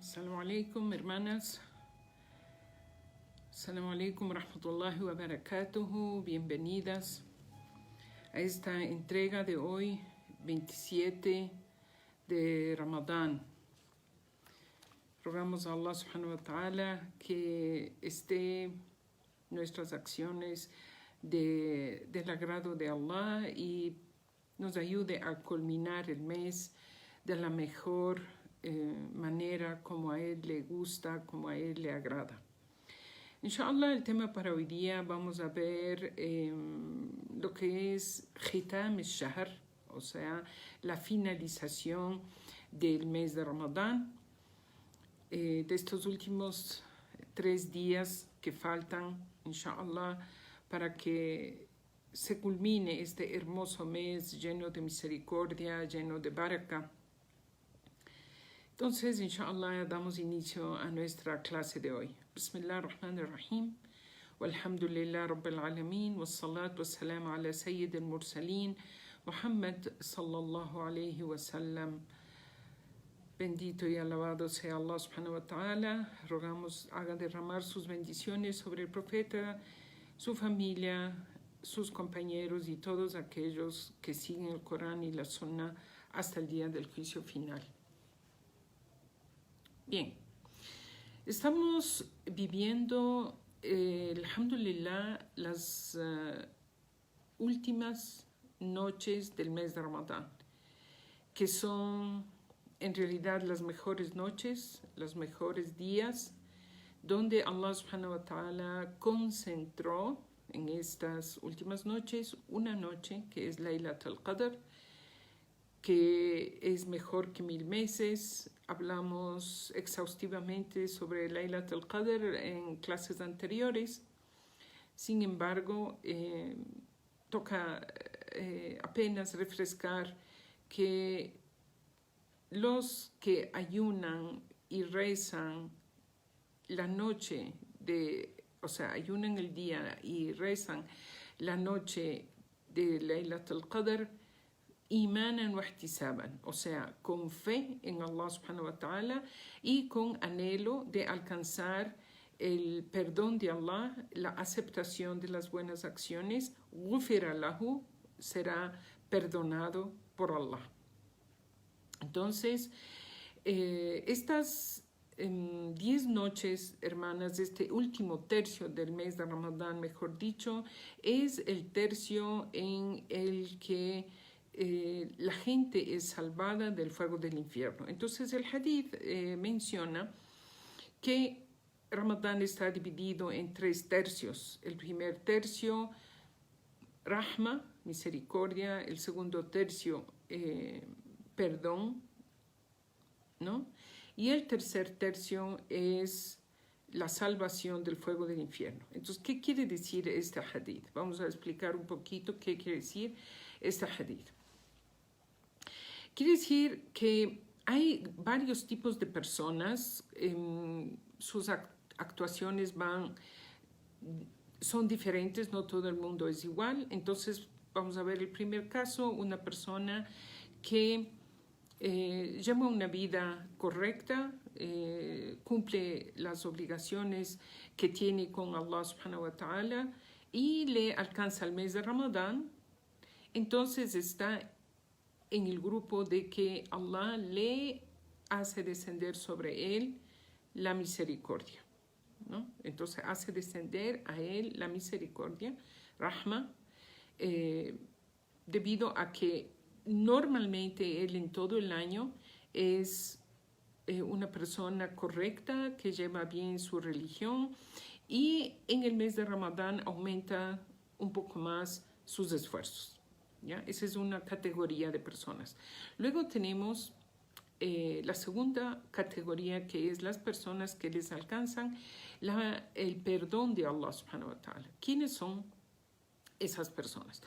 Assalamu alaikum, hermanas. Assalamu alaikum rahmatullahi wa barakatuhu. Bienvenidas a esta entrega de hoy, 27 de Ramadán. Rogamos a Allah subhanahu wa ta'ala que esté nuestras acciones del agrado de Allah y nos ayude a culminar el mes de la mejor manera, como a Él le gusta, como a Él le agrada. Inshallah, el tema para hoy día vamos a ver lo que es Khitam al-Shahr, o sea, la finalización del mes de Ramadán, de estos últimos 3 días que faltan, inshallah, para que se culmine este hermoso mes lleno de misericordia, lleno de baraka. Entonces, inshallah, damos inicio a nuestra clase de hoy. Bismillah ar-Rahman ar-Rahim. Walhamdulillah Rabbil Alameen. Wassalatu wassalamu ala Sayyid al-Mursalin. Muhammad sallallahu alayhi wa sallam. Bendito y alabado sea Allah subhanahu wa ta'ala. Rogamos haga derramar sus bendiciones sobre el profeta, su familia, sus compañeros y todos aquellos que siguen el Corán y la Sunnah hasta el día del juicio final. Bien, estamos viviendo, alhamdulillah, las últimas noches del mes de Ramadán, que son en realidad las mejores noches, los mejores días, donde Allah subhanahu wa ta'ala concentró en estas últimas noches una noche que es Laylat al-Qadr, que es mejor que 1000 meses. Hablamos exhaustivamente sobre Laylat al-Qadr en clases anteriores. Sin embargo, toca apenas refrescar que los que ayunan y rezan la noche ayunan el día y rezan la noche de Laylat al-Qadr, imanan wa ihtisaban, o sea, con fe en Allah subhanahu wa ta'ala y con anhelo de alcanzar el perdón de Allah, la aceptación de las buenas acciones. Ghufira lahu, será perdonado por Allah. Entonces, estas 10 noches, hermanas, de este último tercio del mes de Ramadán, mejor dicho, es el tercio en el que la gente es salvada del fuego del infierno. Entonces el hadith menciona que Ramadán está dividido en 3 tercios. El primer tercio, rahma, misericordia. El segundo tercio, perdón, ¿no? Y el tercer tercio es la salvación del fuego del infierno. Entonces, ¿qué quiere decir este hadith? Vamos a explicar un poquito qué quiere decir este hadith. Quiere decir que hay varios tipos de personas, sus actuaciones son diferentes, no todo el mundo es igual. Entonces, vamos a ver el primer caso, una persona que lleva una vida correcta, cumple las obligaciones que tiene con Allah subhanahu wa ta'ala y le alcanza el mes de Ramadán. Entonces está en el grupo de que Allah le hace descender sobre él la misericordia, ¿no? Entonces hace descender a él la misericordia, rahma, debido a que normalmente él en todo el año es una persona correcta que lleva bien su religión y en el mes de Ramadán aumenta un poco más sus esfuerzos. ¿Ya? Esa es una categoría de personas. Luego tenemos la segunda categoría, que es las personas que les alcanzan el perdón de Allah subhanahu wa ta'ala. ¿Quiénes son esas personas?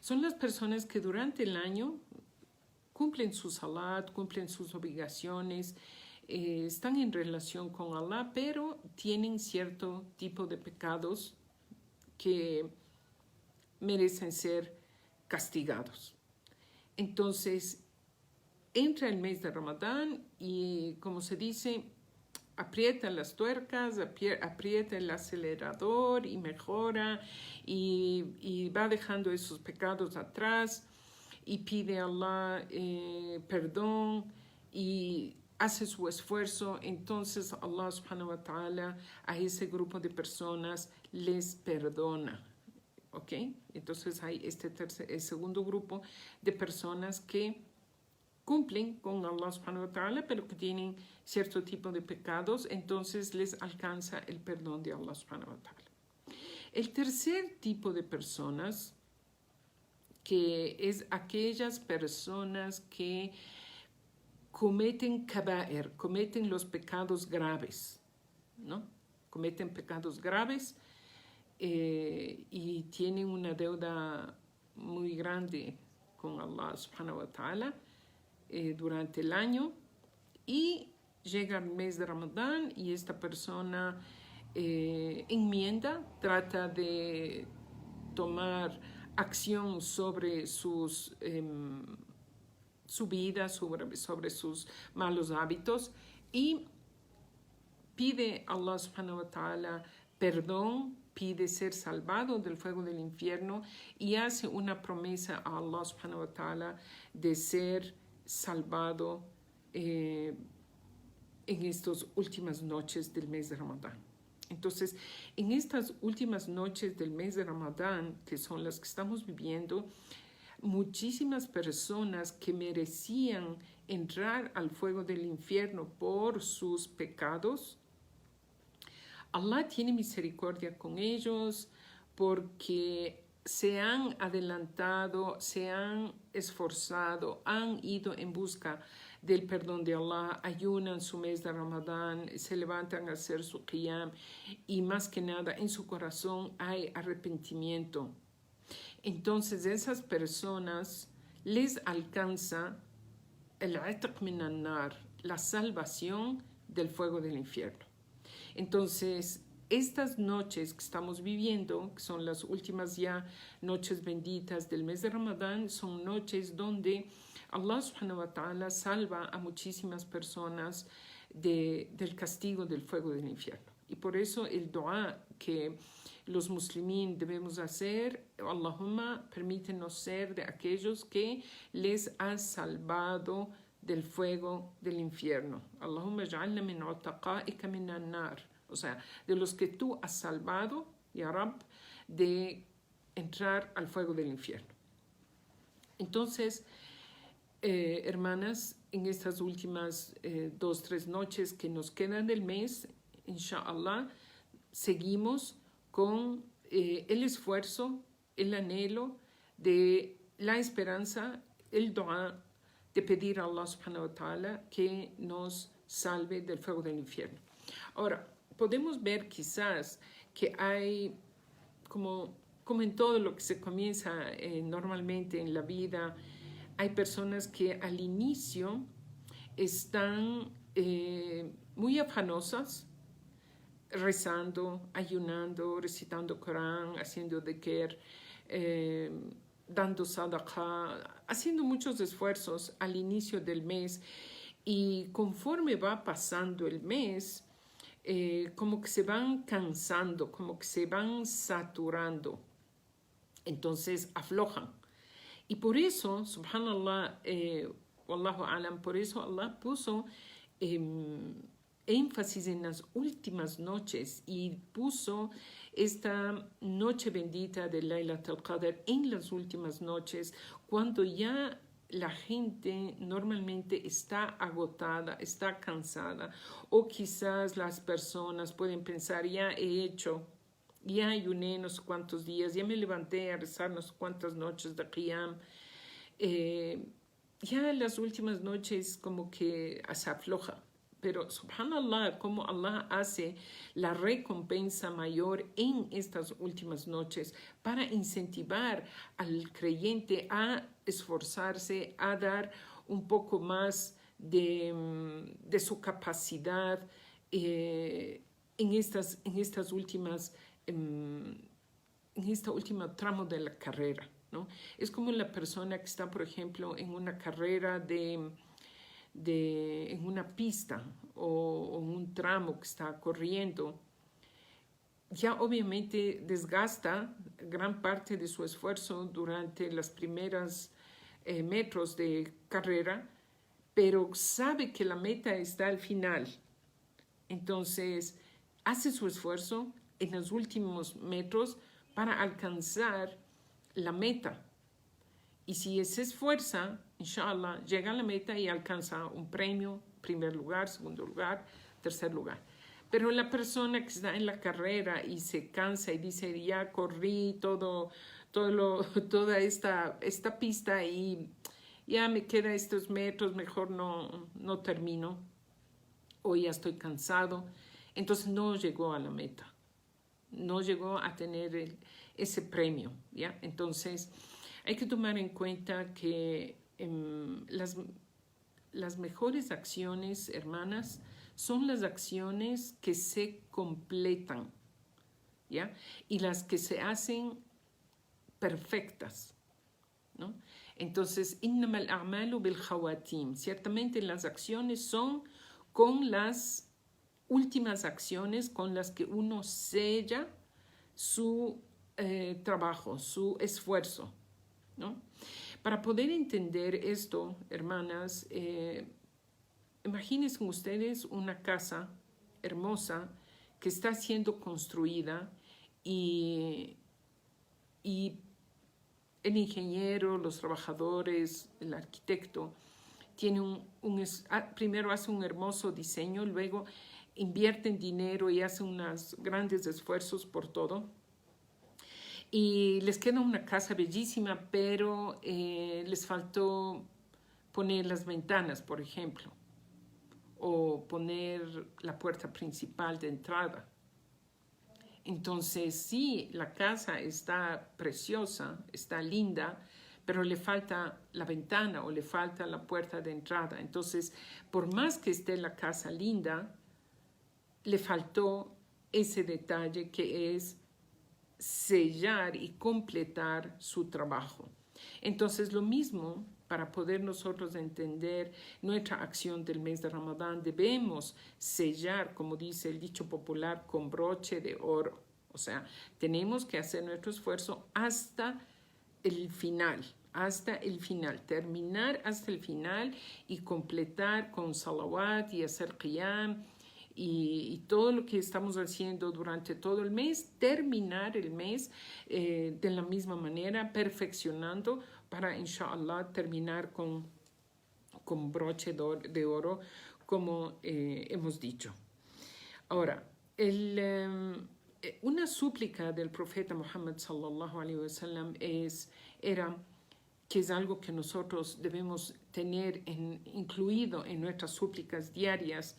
Son las personas que durante el año cumplen su salat, cumplen sus obligaciones, están en relación con Allah, pero tienen cierto tipo de pecados que merecen ser castigados. Entonces, entra el mes de Ramadán y, como se dice, aprieta las tuercas, aprieta el acelerador y mejora y va dejando esos pecados atrás y pide a Allah perdón y hace su esfuerzo, entonces Allah subhanahu wa ta'ala a ese grupo de personas les perdona. ¿Ok? Entonces hay el segundo grupo de personas que cumplen con Allah subhanahu wa ta'ala, pero que tienen cierto tipo de pecados, entonces les alcanza el perdón de Allah subhanahu wa ta'ala. El tercer tipo de personas, que es aquellas personas que cometen kaba'ir, cometen los pecados graves, ¿no? Cometen pecados graves y tienen una deuda muy grande con Allah subhanahu wa ta'ala durante el año, y llega el mes de Ramadán y esta persona enmienda, trata de tomar acción sobre su vida, sobre sus malos hábitos, y pide a Allah subhanahu wa ta'ala perdón, pide ser salvado del fuego del infierno y hace una promesa a Allah subhanahu wa ta'ala de ser salvado en estas últimas noches del mes de Ramadán. Entonces, en estas últimas noches del mes de Ramadán, que son las que estamos viviendo, muchísimas personas que merecían entrar al fuego del infierno por sus pecados, Allah tiene misericordia con ellos porque se han adelantado, se han esforzado, han ido en busca del perdón de Allah, ayunan su mes de Ramadán, se levantan a hacer su qiyam y más que nada en su corazón hay arrepentimiento. Entonces esas personas les alcanza el itq min an-nar, la salvación del fuego del infierno. Entonces, estas noches que estamos viviendo, que son las últimas ya noches benditas del mes de Ramadán, son noches donde Allah subhanahu wa ta'ala salva a muchísimas personas del castigo del fuego del infierno. Y por eso el dua que los muslimín debemos hacer, Allahumma, permítenos ser de aquellos que les has salvado del fuego del infierno. Allahumma ja'alna min utaqa'ika min an-nar. O sea, de los que tú has salvado, ya Rab, de entrar al fuego del infierno. Entonces, hermanas, en estas últimas 2-3 noches que nos quedan del mes, inshallah, seguimos con el esfuerzo, el anhelo de la esperanza, el dua, de pedir a Allah subhanahu wa ta'ala que nos salve del fuego del infierno. Ahora, podemos ver quizás que hay, como en todo lo que se comienza normalmente en la vida, hay personas que al inicio están muy afanosas, rezando, ayunando, recitando Corán, haciendo dhikr, dando sadaqah, haciendo muchos esfuerzos al inicio del mes, y conforme va pasando el mes, como que se van cansando, como que se van saturando, entonces aflojan. Y por eso, subhanallah, wallahu alam, por eso Allah puso énfasis en las últimas noches y puso esta noche bendita de Laylatul Qadr en las últimas noches, cuando ya la gente normalmente está agotada, está cansada, o quizás las personas pueden pensar, ya ayuné no sé cuántos días, ya me levanté a rezar no sé cuántas noches de qiyam, ya las últimas noches como que se afloja. Pero subhanallah, como Allah hace la recompensa mayor en estas últimas noches para incentivar al creyente a esforzarse, a dar un poco más de su capacidad en esta última tramo de la carrera, ¿no? Es como la persona que está, por ejemplo, en una carrera de en una pista o en un tramo que está corriendo, ya obviamente desgasta gran parte de su esfuerzo durante las primeras metros de carrera, pero sabe que la meta está al final. Entonces, hace su esfuerzo en los últimos metros para alcanzar la meta. Y si se esfuerza, inshallah, llega a la meta y alcanza un premio, primer lugar, segundo lugar, tercer lugar. Pero la persona que está en la carrera y se cansa y dice, ya corrí toda esta pista y ya me quedan estos metros, mejor no termino, o ya estoy cansado, entonces no llegó a la meta, no llegó a tener ese premio, ¿ya? Entonces hay que tomar en cuenta que las mejores acciones, hermanas, son las acciones que se completan, ¿ya? Y las que se hacen perfectas, ¿no? Entonces, innamal a'malu bil khawatim. Ciertamente las acciones son con las últimas acciones con las que uno sella su trabajo, su esfuerzo, ¿no? Para poder entender esto, hermanas, imagínense ustedes una casa hermosa que está siendo construida y el ingeniero, los trabajadores, el arquitecto, primero hace un hermoso diseño, luego invierten dinero y hacen unos grandes esfuerzos por todo. Y les queda una casa bellísima, pero les faltó poner las ventanas, por ejemplo, o poner la puerta principal de entrada. Entonces, sí, la casa está preciosa, está linda, pero le falta la ventana o le falta la puerta de entrada. Entonces, por más que esté la casa linda, le faltó ese detalle que es sellar y completar su trabajo. Entonces, lo mismo, para poder nosotros entender nuestra acción del mes de Ramadán, debemos sellar, como dice el dicho popular, con broche de oro. O sea, tenemos que hacer nuestro esfuerzo hasta el final, terminar hasta el final y completar con salawat y hacer qiyam y todo lo que estamos haciendo durante todo el mes, terminar el mes de la misma manera, perfeccionando para, inshallah, terminar con broche de oro, como hemos dicho. Ahora, una súplica del profeta Muhammad sallallahu alaihi wasallam era que es algo que nosotros debemos tener incluido en nuestras súplicas diarias,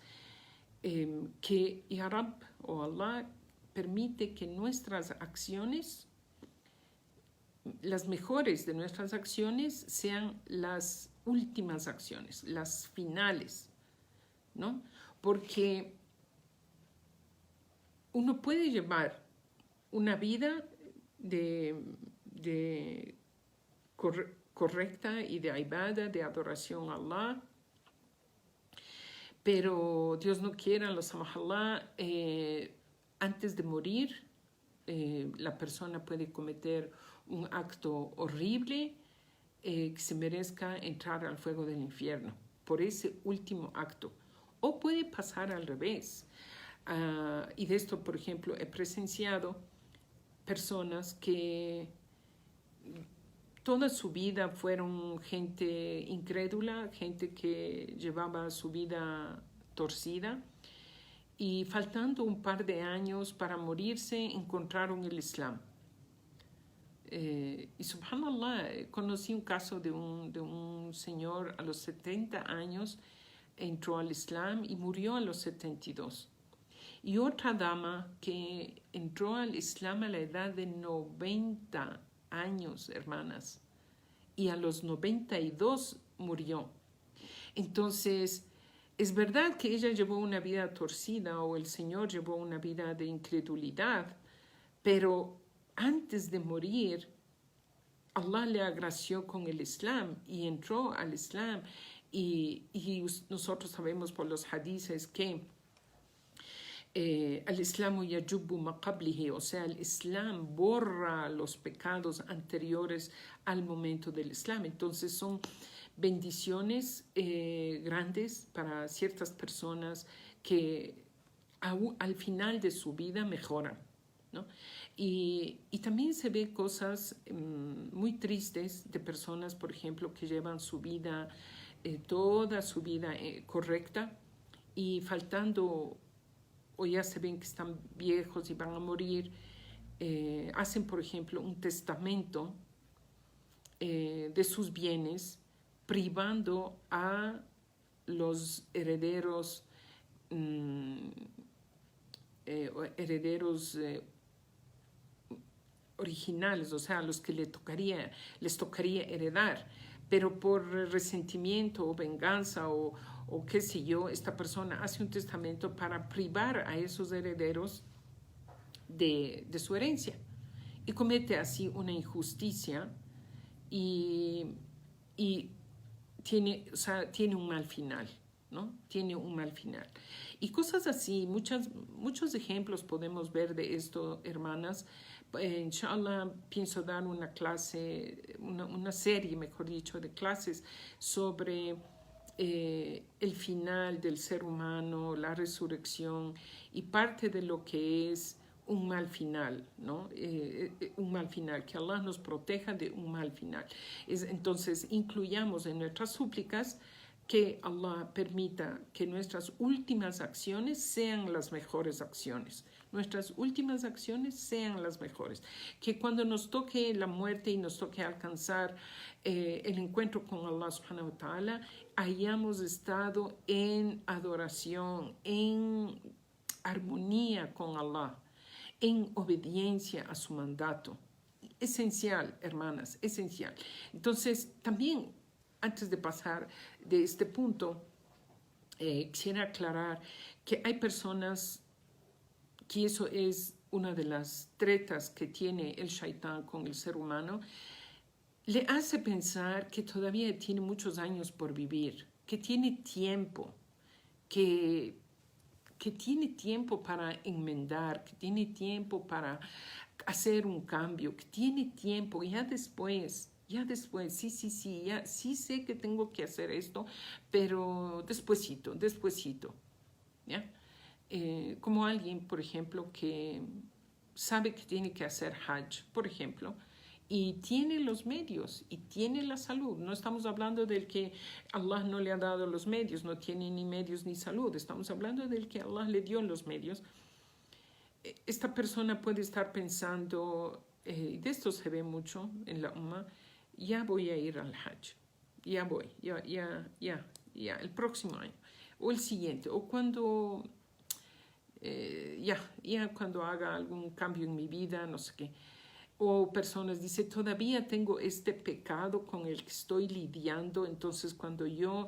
que Ya Rab o Allah permite que nuestras acciones, las mejores de nuestras acciones, sean las últimas acciones, las finales, ¿no? Porque uno puede llevar una vida correcta y de ibadah, de adoración a Allah, pero Dios no quiera, lo samahallah, antes de morir, la persona puede cometer un acto horrible que se merezca entrar al fuego del infierno por ese último acto. O puede pasar al revés. Y de esto, por ejemplo, he presenciado personas que toda su vida fueron gente incrédula, gente que llevaba su vida torcida, y faltando un par de años para morirse encontraron el Islam. Y subhanallah, conocí un caso de un señor a los 70 años, entró al Islam y murió a los 72. Y otra dama que entró al Islam a la edad de 90 años, hermanas, y a los 92 murió. Entonces, es verdad que ella llevó una vida torcida o el Señor llevó una vida de incredulidad, pero antes de morir, Allah le agració con el Islam y entró al Islam nosotros sabemos por los hadices que al-Islamu yajubu ma qablihi, o sea, el Islam borra los pecados anteriores al momento del Islam. Entonces son bendiciones grandes para ciertas personas que al final de su vida mejoran, ¿no? Y también se ve cosas muy tristes de personas, por ejemplo, que llevan su vida, toda su vida correcta, y faltando, o ya se ven que están viejos y van a morir, hacen, por ejemplo, un testamento de sus bienes, privando a los herederos originales, o sea, a los que les tocaría heredar, pero por resentimiento o venganza o qué sé yo, esta persona hace un testamento para privar a esos herederos de su herencia, y comete así una injusticia y tiene un mal final, ¿no? Tiene un mal final. Y cosas así, muchos ejemplos podemos ver de esto, hermanas. Inshallah, pienso dar una clase, una serie, mejor dicho, de clases sobre el final del ser humano, la resurrección y parte de lo que es un mal final, ¿no? Un mal final, que Allah nos proteja de un mal final. Entonces, incluyamos en nuestras súplicas que Allah permita que nuestras últimas acciones sean las mejores acciones. Nuestras últimas acciones sean las mejores. Que cuando nos toque la muerte y nos toque alcanzar el encuentro con Allah subhanahu wa ta'ala, hayamos estado en adoración, en armonía con Allah, en obediencia a su mandato. Esencial, hermanas, esencial. Entonces, también, antes de pasar de este punto, quisiera aclarar que hay personas que eso es una de las tretas que tiene el shaitán con el ser humano, le hace pensar que todavía tiene muchos años por vivir, que tiene tiempo, que tiene tiempo para enmendar, que tiene tiempo para hacer un cambio, que tiene tiempo, ya después, sí, ya sí sé que tengo que hacer esto, pero despuesito, ¿ya? Como alguien, por ejemplo, que sabe que tiene que hacer Hajj, por ejemplo, y tiene los medios y tiene la salud. No estamos hablando del que Allah no le ha dado los medios, no tiene ni medios ni salud. Estamos hablando del que Allah le dio los medios. Esta persona puede estar pensando, de esto se ve mucho en la Ummah, ya voy a ir al Hajj, ya voy, ya, el próximo año, o el siguiente, o cuando, cuando haga algún cambio en mi vida, no sé qué. O personas dicen, todavía tengo este pecado con el que estoy lidiando, entonces cuando yo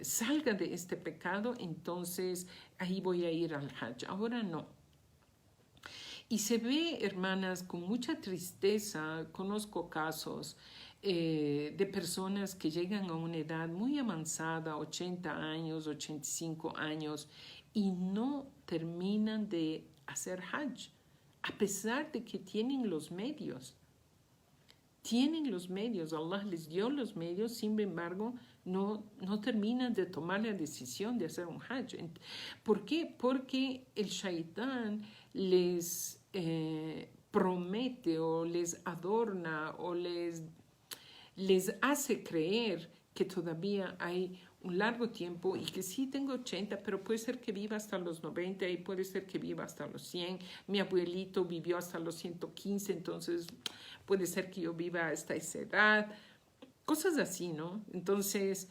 salga de este pecado, entonces ahí voy a ir al Hajj. Ahora no. Y se ve, hermanas, con mucha tristeza, conozco casos de personas que llegan a una edad muy avanzada, 80 años, 85 años, y no terminan de hacer Hajj, a pesar de que tienen los medios. Tienen los medios, Allah les dio los medios, sin embargo, no terminan de tomar la decisión de hacer un Hajj. ¿Por qué? Porque el shaitán les promete o les adorna o les hace creer que todavía hay un largo tiempo y que sí tengo 80, pero puede ser que viva hasta los 90 y puede ser que viva hasta los 100. Mi abuelito vivió hasta los 115, entonces puede ser que yo viva hasta esa edad. Cosas así, ¿no? Entonces,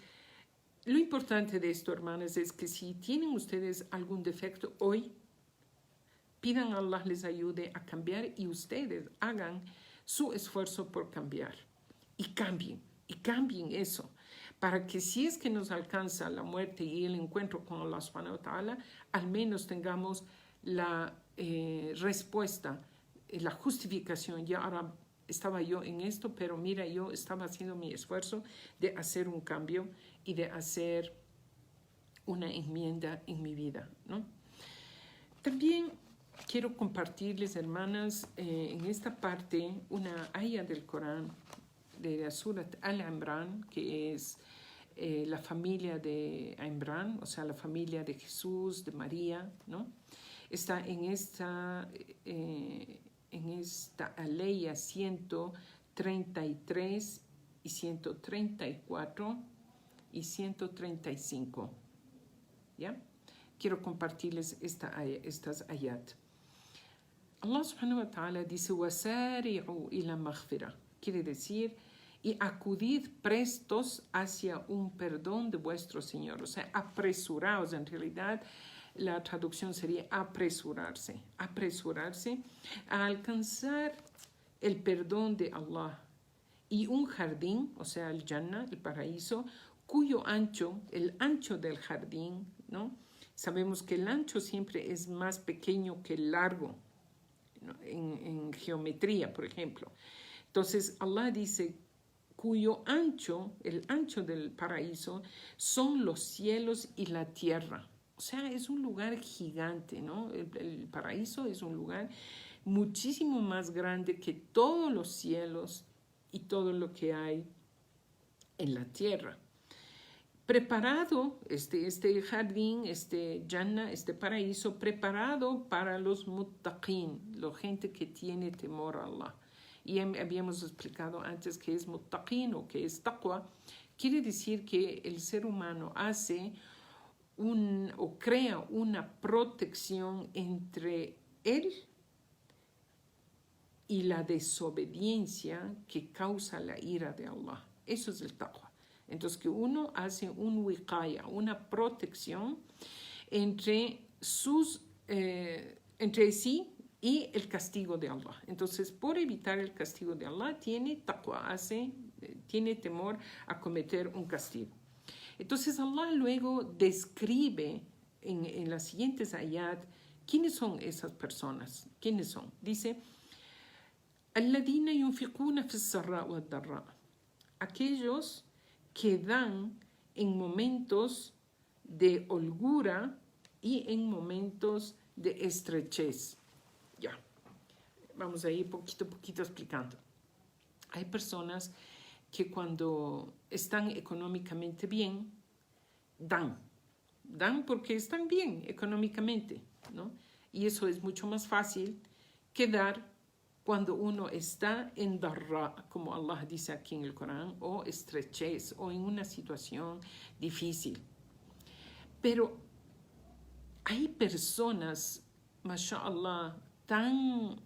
lo importante de esto, hermanas, es que si tienen ustedes algún defecto hoy, pidan a Allah les ayude a cambiar y ustedes hagan su esfuerzo por cambiar. Y cambien eso, para que si es que nos alcanza la muerte y el encuentro con Allah subhanahu wa ta'ala, al menos tengamos la respuesta, la justificación, ya Rab, estaba yo en esto, pero mira, yo estaba haciendo mi esfuerzo de hacer un cambio y de hacer una enmienda en mi vida, ¿no? También quiero compartirles, hermanas, en esta parte una aya del Corán, de la Surat Al-Imran, que es la familia de Imran, o sea, la familia de Jesús, de María, ¿no? Está en esta aleya 133 y 134 y 135, ¿ya? Quiero compartirles estas ayat. Allah subhanahu wa ta'ala dice, وَسَارِعُوا إِلَى مَغْفِرَةٍ, quiere decir, y acudid prestos hacia un perdón de vuestro Señor. O sea, apresuraos. En realidad, la traducción sería apresurarse. Apresurarse a alcanzar el perdón de Allah. Y un jardín, o sea, el Jannah, el paraíso, cuyo ancho, el ancho del jardín, ¿no? Sabemos que el ancho siempre es más pequeño que el largo, ¿no? En geometría, por ejemplo. Entonces, Allah dice, cuyo ancho, el ancho del paraíso, son los cielos y la tierra. O sea, es un lugar gigante, ¿no? El paraíso es un lugar muchísimo más grande que todos los cielos y todo lo que hay en la tierra. Preparado, este jardín, este Jannah, este paraíso, preparado para los muttaqin, la gente que tiene temor a Allah. Y habíamos explicado antes que es muttaqin o que es taqwa. Quiere decir que el ser humano hace o crea una protección entre él y la desobediencia que causa la ira de Allah. Eso es el taqwa. Entonces, que uno hace un wiqaya, una protección entre sí y el castigo de Allah. Entonces, por evitar el castigo de Allah, tiene taqwa, tiene temor a cometer un castigo. Entonces, Allah luego describe en las siguientes ayat quiénes son esas personas. ¿Quiénes son? Dice, الَّذِينَ يُنْفِقُونَ فِي السَّرَّاءِ وَالضَّرَّاءِ, aquellos que dan en momentos de holgura y en momentos de estrechez. Ya, vamos a ir poquito a poquito explicando. Hay personas que cuando están económicamente bien, dan porque están bien económicamente, ¿no? Y eso es mucho más fácil que dar cuando uno está en darra, como Allah dice aquí en el Corán, o estrechez, o en una situación difícil. Pero hay personas, mashallah, tan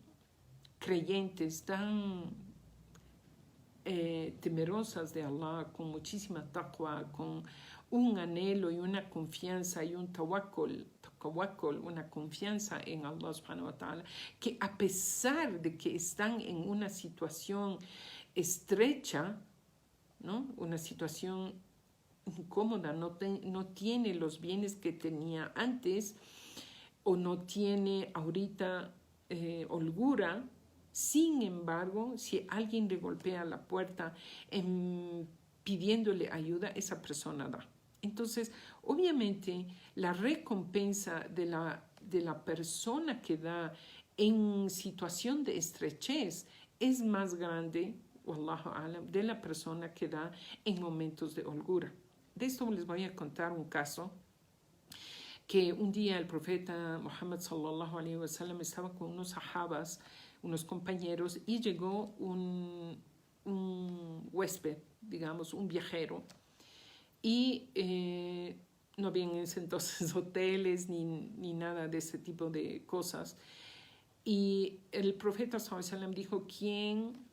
creyentes, tan temerosas de Allah, con muchísima taqwa, con un anhelo y una confianza y un tawakkul, una confianza en Allah subhanahu wa ta'ala, que a pesar de que están en una situación estrecha, ¿no? Una situación incómoda, no tiene los bienes que tenía antes o no tiene ahorita holgura. Sin embargo, si alguien le golpea la puerta pidiéndole ayuda, esa persona da. Entonces, obviamente, la recompensa de la persona que da en situación de estrechez es más grande, wallahu alam, de la persona que da en momentos de holgura. De esto les voy a contar un caso que un día el profeta Muhammad sallallahu alaihi wasallam estaba con unos sahabas, unos compañeros, y llegó un huésped, digamos, un viajero, y no había en ese entonces hoteles ni nada de ese tipo de cosas. Y el profeta sallallahu alaihi wasallam dijo, ¿quién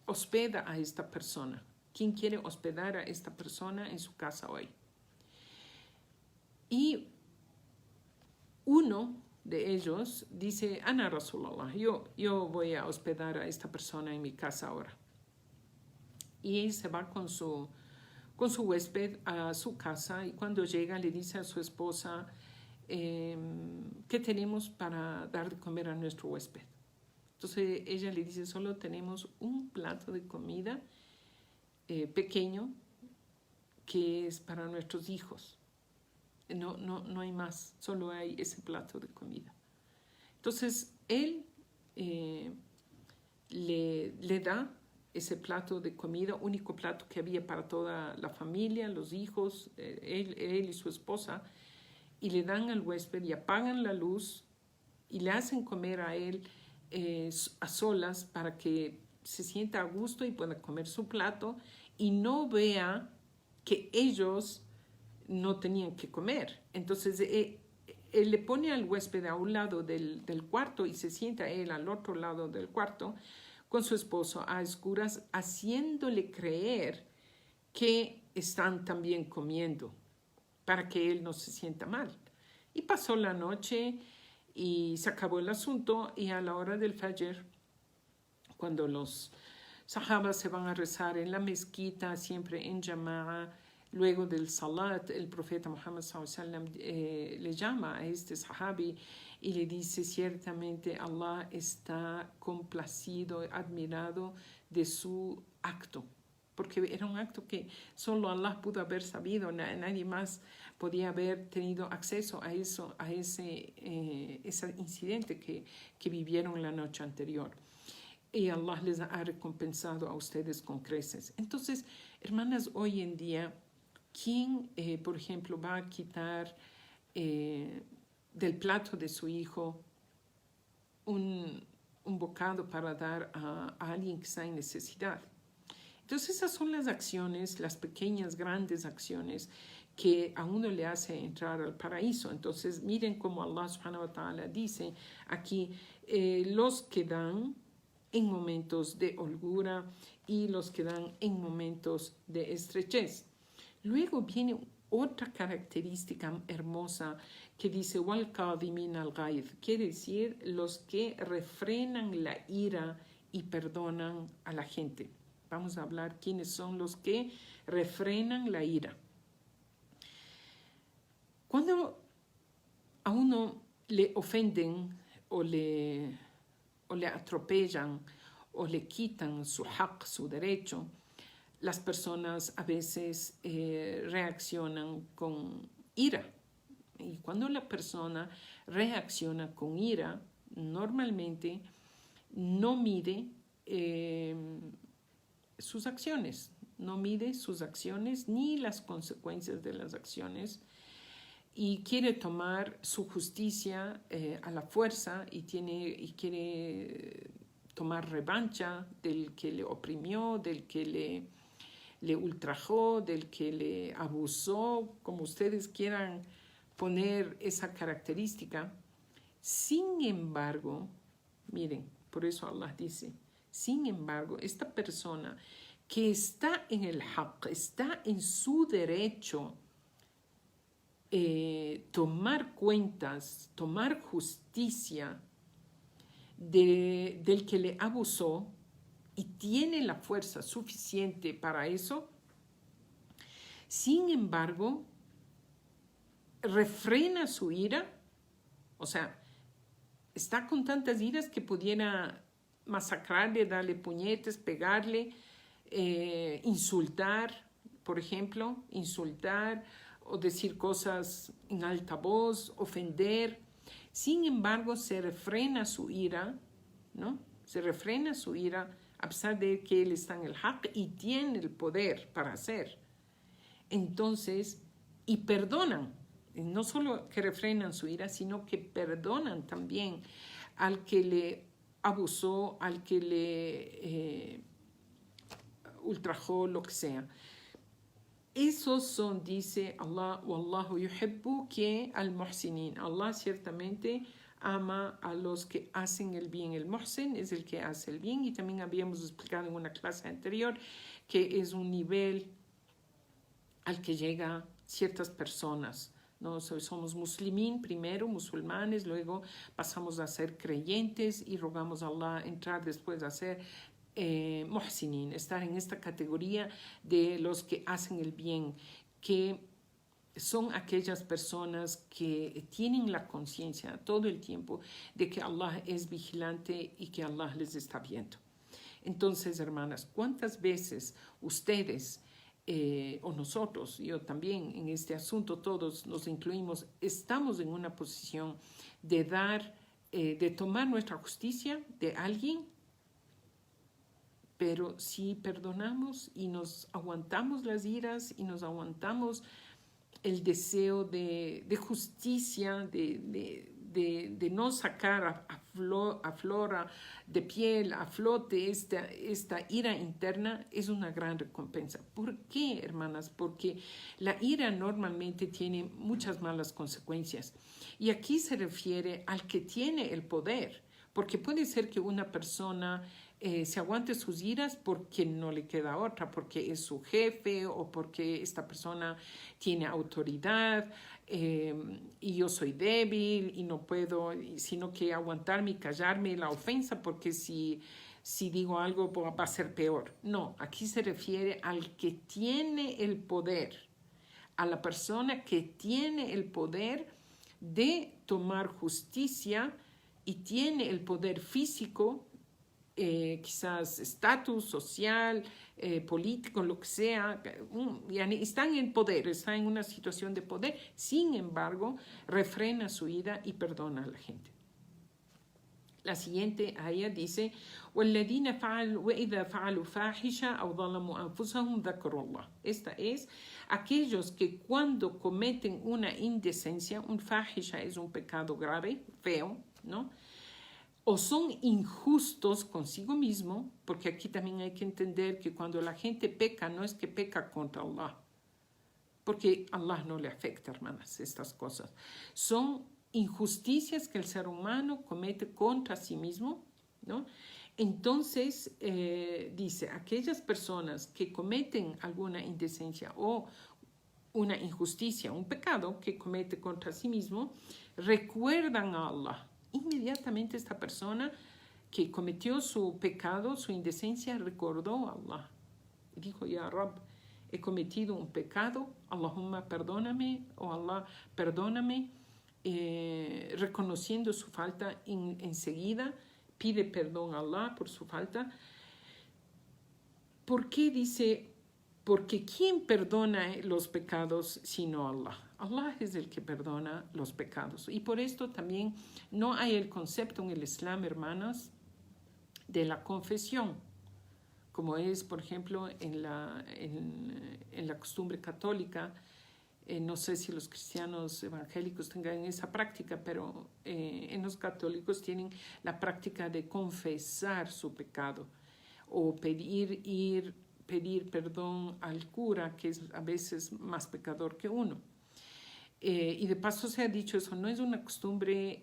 hospeda a esta persona? ¿Quién quiere hospedar a esta persona en su casa hoy? Y uno de ellos dice, Ana Rasulallah, yo voy a hospedar a esta persona en mi casa ahora. Y él se va con su huésped a su casa, y cuando llega le dice a su esposa, ¿qué tenemos para dar de comer a nuestro huésped? Entonces ella le dice, solo tenemos un plato de comida pequeño que es para nuestros hijos. No hay más, solo hay ese plato de comida. Entonces él le da ese plato de comida, único plato que había para toda la familia, los hijos, él y su esposa, y le dan al huésped y apagan la luz y le hacen comer a él a solas para que se sienta a gusto y pueda comer su plato y no vea que ellos no tenían que comer. Entonces él le pone al huésped a un lado del cuarto y se sienta él al otro lado del cuarto con su esposo a oscuras, haciéndole creer que están también comiendo para que él no se sienta mal. Y pasó la noche y se acabó el asunto, y a la hora del Fajr, cuando los sahabas se van a rezar en la mezquita, siempre en Jama'a, luego del Salat, el profeta Muhammad sallallahu alaihi wasallam le llama a este sahabi y le dice, ciertamente Allah está complacido, admirado de su acto, porque era un acto que solo Allah pudo haber sabido, nadie más podía haber tenido acceso a ese incidente que vivieron la noche anterior. Y Allah les ha recompensado a ustedes con creces. Entonces, hermanas, hoy en día, ¿quién, por ejemplo, va a quitar del plato de su hijo un bocado para dar a alguien que está en necesidad? Entonces esas son las acciones, las pequeñas, grandes acciones que a uno le hace entrar al paraíso. Entonces miren cómo Allah subhanahu wa ta'ala dice aquí, los que dan en momentos de holgura y los que dan en momentos de estrechez. Luego viene otra característica hermosa que dice wal qadimin al ghayz, quiere decir los que refrenan la ira y perdonan a la gente. Vamos a hablar quiénes son los que refrenan la ira. Cuando a uno le ofenden o le atropellan o le quitan su haq, su derecho, las personas a veces reaccionan con ira. Y cuando la persona reacciona con ira, normalmente no mide sus acciones, ni las consecuencias de las acciones, y quiere tomar su justicia a la fuerza y quiere tomar revancha del que le oprimió, del que le ultrajó, del que le abusó, como ustedes quieran poner esa característica. Sin embargo, miren, por eso Allah dice, sin embargo, esta persona que está en el haqq, está en su derecho, tomar cuentas, tomar justicia del que le abusó y tiene la fuerza suficiente para eso, sin embargo, refrena su ira, o sea, está con tantas iras que pudiera masacrarle, darle puñetes, pegarle, insultar, por ejemplo, insultar o decir cosas en alta voz, ofender. Sin embargo, se refrena su ira, ¿no? Se refrena su ira a pesar de que él está en el haq y tiene el poder para hacer. Entonces, y perdonan, no solo que refrenan su ira, sino que perdonan también al que le abusó, al que le ultrajó, lo que sea. Esos son, dice Allah, Wallahu yuhibbu que al muhsinin. Allah ciertamente ama a los que hacen el bien. El muhsin es el que hace el bien, y también habíamos explicado en una clase anterior que es un nivel al que llegan ciertas personas, ¿no? Somos muslimín primero, musulmanes, luego pasamos a ser creyentes y rogamos a Allah entrar después a ser muhsinin, estar en esta categoría de los que hacen el bien, que son aquellas personas que tienen la conciencia todo el tiempo de que Allah es vigilante y que Allah les está viendo. Entonces, hermanas, ¿cuántas veces ustedes o nosotros, yo también en este asunto, todos nos incluimos, estamos en una posición de de tomar nuestra justicia de alguien, pero si perdonamos y nos aguantamos las iras y nos aguantamos el deseo de justicia, de no sacar a flora de piel, a flote esta ira interna, es una gran recompensa. ¿Por qué, hermanas? Porque la ira normalmente tiene muchas malas consecuencias. Y aquí se refiere al que tiene el poder, porque puede ser que una persona se aguante sus iras porque no le queda otra, porque es su jefe o porque esta persona tiene autoridad y yo soy débil y no puedo, sino que aguantarme y callarme la ofensa porque si digo algo va a ser peor. No, aquí se refiere al que tiene el poder, a la persona que tiene el poder de tomar justicia y tiene el poder físico, quizás estatus social, político, lo que sea, están en poder, están en una situación de poder, sin embargo, refrena su ira y perdona a la gente. La siguiente ayah dice, وَالَّذِينَ فَعَلُوا وَإِذَا فَعَلُوا فَاحِشَةً أَوْ ظَلَمُوا أَنفُسَهُمْ ذَكَرُوا اللَّهَ. Esta es aquellos que cuando cometen una indecencia, un fahisha es un pecado grave, feo, ¿no? O son injustos consigo mismo, porque aquí también hay que entender que cuando la gente peca, no es que peca contra Allah, porque Allah no le afecta, hermanas, estas cosas. Son injusticias que el ser humano comete contra sí mismo, ¿no? Entonces, dice, aquellas personas que cometen alguna indecencia o una injusticia, un pecado que comete contra sí mismo, recuerdan a Allah. Inmediatamente esta persona que cometió su pecado, su indecencia, recordó a Allah. Dijo, ya Rab, he cometido un pecado, Allahumma perdóname, o Allah perdóname, reconociendo su falta enseguida, pide perdón a Allah por su falta. ¿Por qué dice? Porque ¿quién perdona los pecados sino Allah? Allah es el que perdona los pecados. Y por esto también no hay el concepto en el Islam, hermanas, de la confesión, como es, por ejemplo, en la costumbre católica. No sé si los cristianos evangélicos tengan esa práctica, pero en los católicos tienen la práctica de confesar su pecado o pedir perdón al cura, que es a veces más pecador que uno. Y de paso se ha dicho, eso no es una costumbre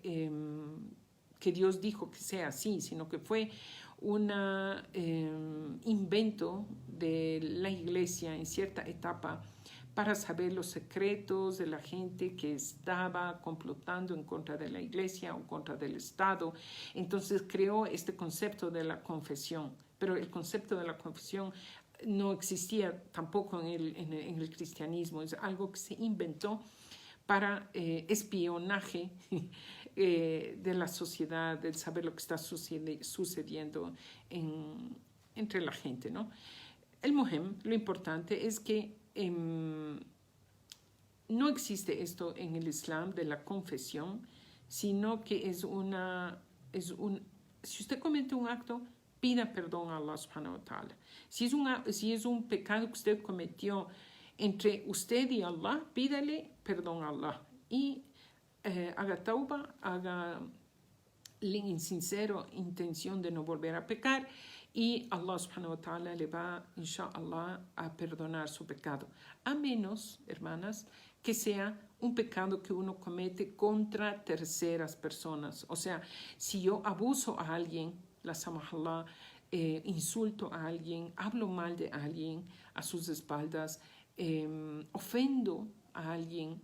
que Dios dijo que sea así, sino que fue un invento de la iglesia en cierta etapa para saber los secretos de la gente que estaba complotando en contra de la iglesia o contra del Estado. Entonces creó este concepto de la confesión, pero el concepto de la confesión no existía tampoco en el cristianismo, es algo que se inventó para espionaje de la sociedad, de saber lo que está sucediendo entre la gente, ¿no? El muhem, lo importante es que no existe esto en el Islam de la confesión, sino que si usted comete un acto, pida perdón a Allah subhanahu wa ta'ala. Si es un pecado que usted cometió entre usted y Allah, pídale perdón a Allah y haga tauba, haga en sincero intención de no volver a pecar, y Allah subhanahu wa ta'ala le va, inshallah, a perdonar su pecado. A menos, hermanas, que sea un pecado que uno comete contra terceras personas. O sea, si yo abuso a alguien, la samahallah, insulto a alguien, hablo mal de alguien a sus espaldas, ofendo a alguien,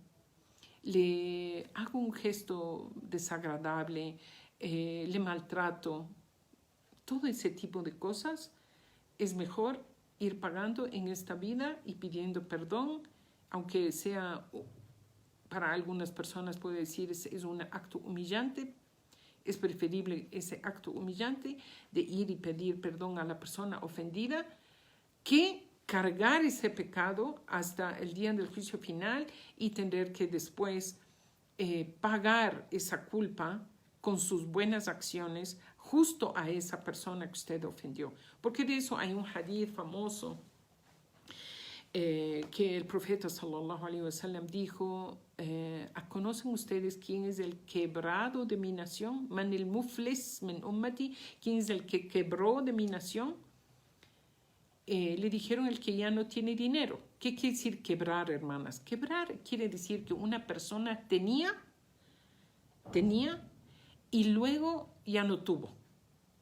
le hago un gesto desagradable, le maltrato, todo ese tipo de cosas, es mejor ir pagando en esta vida y pidiendo perdón, aunque sea para algunas personas puede decir es un acto humillante. Es preferible ese acto humillante de ir y pedir perdón a la persona ofendida que cargar ese pecado hasta el día del juicio final y tener que después pagar esa culpa con sus buenas acciones justo a esa persona que usted ofendió. Porque de eso hay un hadith famoso que el profeta sallallahu alaihi wasallam dijo, ¿conocen ustedes quién es el quebrado de mi nación? Man el muflis min ummati, ¿quién es el que quebró de mi nación? Le dijeron el que ya no tiene dinero. ¿Qué quiere decir quebrar, hermanas? Quebrar quiere decir que una persona tenía y luego ya no tuvo.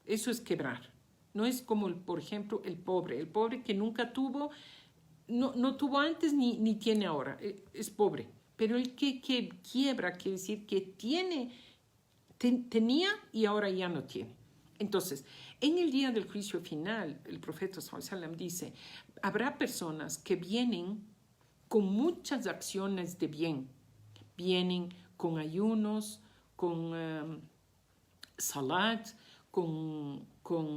Eso es quebrar. No es como, por ejemplo, el pobre que nunca tuvo, no tuvo antes ni tiene ahora, es pobre. Pero el que quiebra quiere decir que tenía y ahora ya no tiene. Entonces, en el día del juicio final, el profeta sallallahu alaihi wasallam dice, habrá personas que vienen con muchas acciones de bien. Vienen con ayunos, con salat, con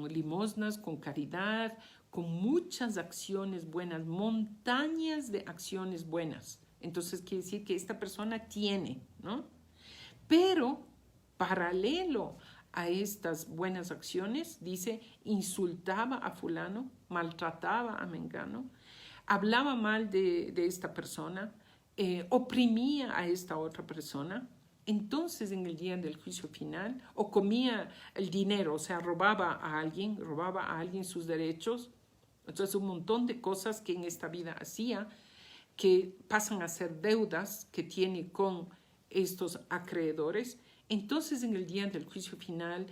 limosnas, con caridad, con muchas acciones buenas, montañas de acciones buenas. Entonces quiere decir que esta persona tiene, ¿no? Pero paralelo a estas buenas acciones, dice, insultaba a fulano, maltrataba a mengano, hablaba mal de esta persona, oprimía a esta otra persona. Entonces en el día del juicio final, o comía el dinero, o sea, robaba a alguien sus derechos. Entonces un montón de cosas que en esta vida hacía, que pasan a ser deudas que tiene con estos acreedores. Entonces en el día del juicio final,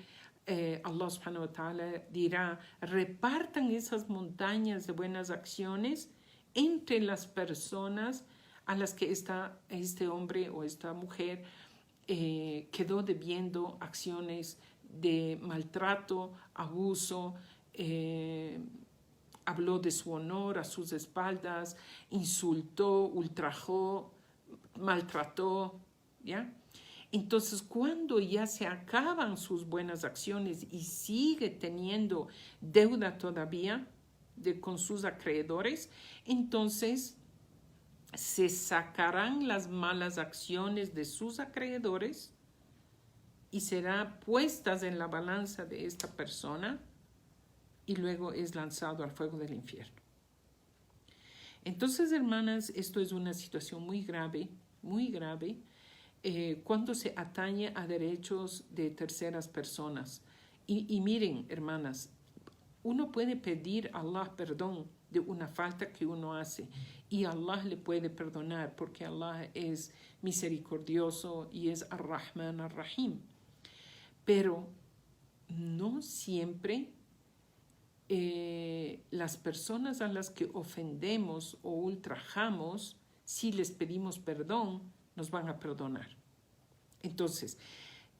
Allah subhanahu wa ta'ala dirá, repartan esas montañas de buenas acciones entre las personas a las que este hombre o esta mujer quedó debiendo acciones de maltrato, abuso, habló de su honor a sus espaldas, insultó, ultrajó, maltrató, ¿ya? Entonces, cuando ya se acaban sus buenas acciones y sigue teniendo deuda todavía con sus acreedores, entonces se sacarán las malas acciones de sus acreedores y serán puestas en la balanza de esta persona y luego es lanzado al fuego del infierno. Entonces, hermanas, esto es una situación muy grave cuando se atañe a derechos de terceras personas. Y miren, hermanas, uno puede pedir a Allah perdón de una falta que uno hace y Allah le puede perdonar porque Allah es misericordioso y es Ar-Rahman Ar-Rahim. Pero no siempre las personas a las que ofendemos o ultrajamos, si les pedimos perdón, nos van a perdonar. Entonces,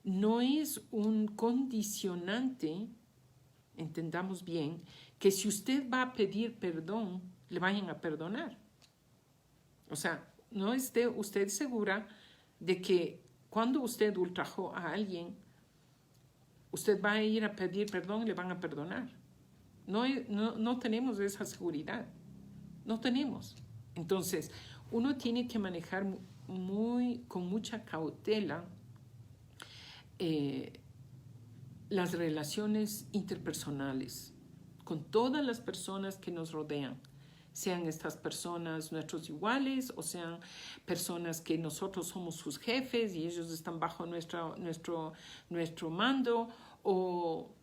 no es un condicionante, entendamos bien, que si usted va a pedir perdón, le vayan a perdonar. O sea, no esté usted segura de que cuando usted ultrajó a alguien, usted va a ir a pedir perdón y le van a perdonar. No tenemos esa seguridad. No tenemos. Entonces, uno tiene que manejar con mucha cautela las relaciones interpersonales con todas las personas que nos rodean, sean estas personas nuestros iguales o sean personas que nosotros somos sus jefes y ellos están bajo nuestro mando o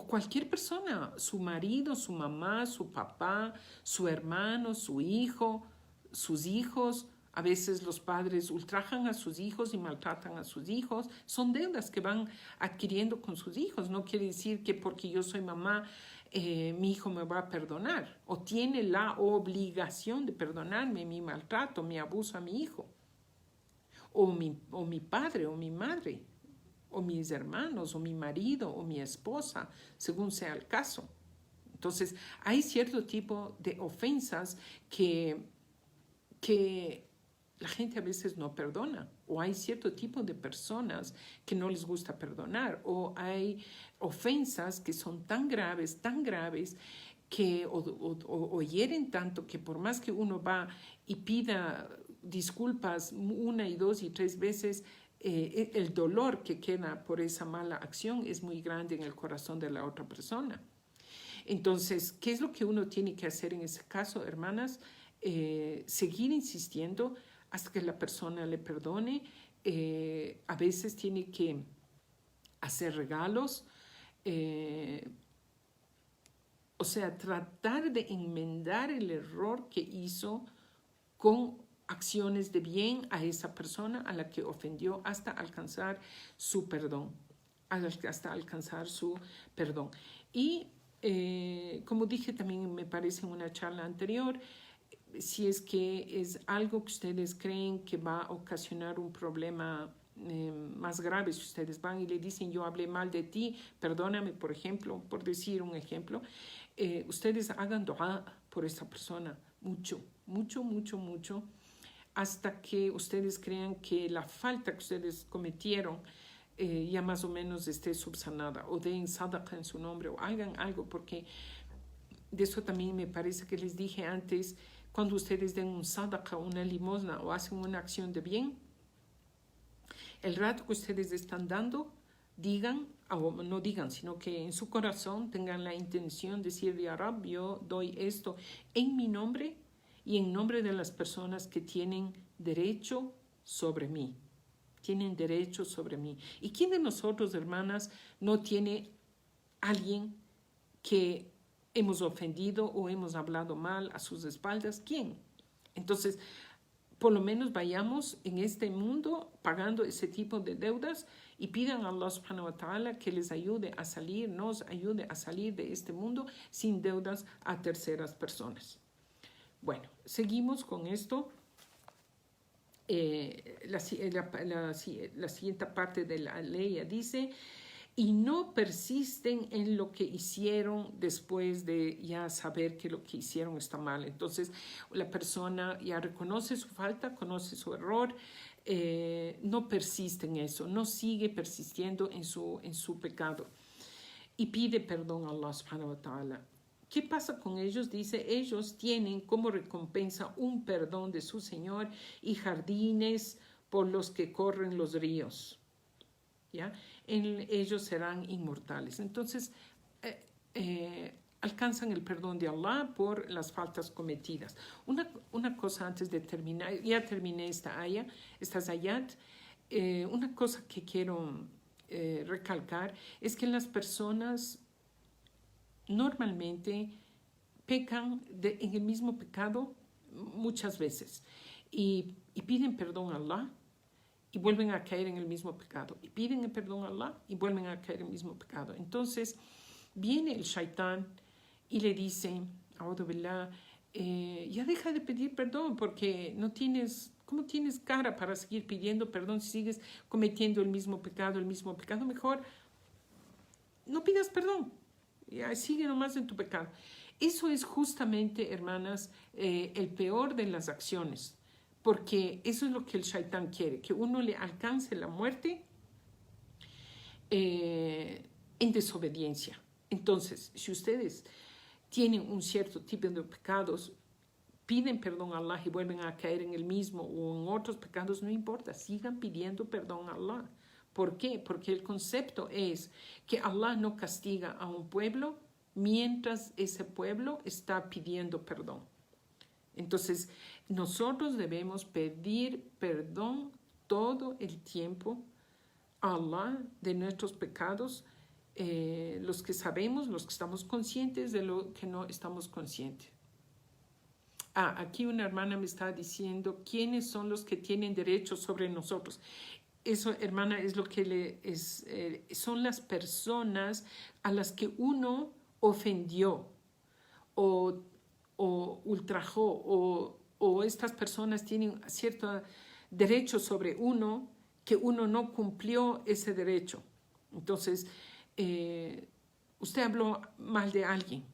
cualquier persona, su marido, su mamá, su papá, su hermano, su hijo, sus hijos. A veces los padres ultrajan a sus hijos y maltratan a sus hijos. Son deudas que van adquiriendo con sus hijos. No quiere decir que porque yo soy mamá, mi hijo me va a perdonar o tiene la obligación de perdonarme mi maltrato, mi abuso a mi hijo o mi padre o mi madre o mis hermanos o mi marido o mi esposa, según sea el caso. Entonces, hay cierto tipo de ofensas que la gente a veces no perdona, o hay cierto tipo de personas que no les gusta perdonar, o hay ofensas que son tan graves, que o hieren tanto que por más que uno va y pida disculpas 1 y 2 y 3 veces, el dolor que queda por esa mala acción es muy grande en el corazón de la otra persona. Entonces, ¿qué es lo que uno tiene que hacer en ese caso, hermanas? Seguir insistiendo hasta que la persona le perdone. A veces tiene que hacer regalos, o sea, tratar de enmendar el error que hizo con acciones de bien a esa persona a la que ofendió hasta alcanzar su perdón, Y como dije también, me parece en una charla anterior, si es que es algo que ustedes creen que va a ocasionar un problema más grave, si ustedes van y le dicen yo hablé mal de ti, perdóname, por ejemplo, por decir un ejemplo, ustedes hagan dua por esa persona, mucho, hasta que ustedes crean que la falta que ustedes cometieron ya más o menos esté subsanada, o den sadaqa en su nombre, o hagan algo, porque de eso también me parece que les dije antes, cuando ustedes den un sadaqa, una limosna, o hacen una acción de bien, el rato que ustedes están dando, digan, o no digan, sino que en su corazón tengan la intención de decir, ya Rab, yo doy esto en mi nombre y en nombre de las personas que tienen derecho sobre mí. Tienen derecho sobre mí. ¿Y quién de nosotros, hermanas, no tiene alguien que hemos ofendido o hemos hablado mal a sus espaldas? ¿Quién? Entonces, por lo menos vayamos en este mundo pagando ese tipo de deudas y pidan a Allah subhanahu wa ta'ala que les ayude a salir, nos ayude a salir de este mundo sin deudas a terceras personas. Bueno, seguimos con esto. La siguiente parte de la ley dice, y no persisten en lo que hicieron después de ya saber que lo que hicieron está mal. Entonces, la persona ya reconoce su falta, conoce su error, no persiste en eso, no sigue persistiendo en su pecado y pide perdón a Allah subhanahu wa ta'ala. ¿Qué pasa con ellos? Dice, ellos tienen como recompensa un perdón de su Señor y jardines por los que corren los ríos. ¿Ya? Ellos serán inmortales. Entonces, alcanzan el perdón de Allah por las faltas cometidas. Una cosa antes de terminar, ya terminé estas ayat, una cosa que quiero recalcar es que las personas normalmente pecan en el mismo pecado muchas veces y piden perdón a Allah y vuelven a caer en el mismo pecado, y piden perdón a Allah y vuelven a caer en el mismo pecado. Entonces viene el shaitán y le dice, A'udhu Billah, ya deja de pedir perdón porque ¿cómo tienes cara para seguir pidiendo perdón si sigues cometiendo el mismo pecado? Mejor no pidas perdón, ya sigue nomás en tu pecado. Eso es justamente, hermanas, el peor de las acciones, porque eso es lo que el shaitán quiere, que uno le alcance la muerte en desobediencia. Entonces, si ustedes tienen un cierto tipo de pecados, piden perdón a Allah y vuelven a caer en el mismo o en otros pecados, no importa, sigan pidiendo perdón a Allah. ¿Por qué? Porque el concepto es que Allah no castiga a un pueblo mientras ese pueblo está pidiendo perdón. Entonces, nosotros debemos pedir perdón todo el tiempo a Allah de nuestros pecados, los que sabemos, los que estamos conscientes, de lo que no estamos conscientes. Aquí una hermana me está diciendo quiénes son los que tienen derechos sobre nosotros. Eso, hermana, es lo que son las personas a las que uno ofendió o ultrajó, o estas personas tienen cierto derecho sobre uno que uno no cumplió ese derecho. Entonces, usted habló mal de alguien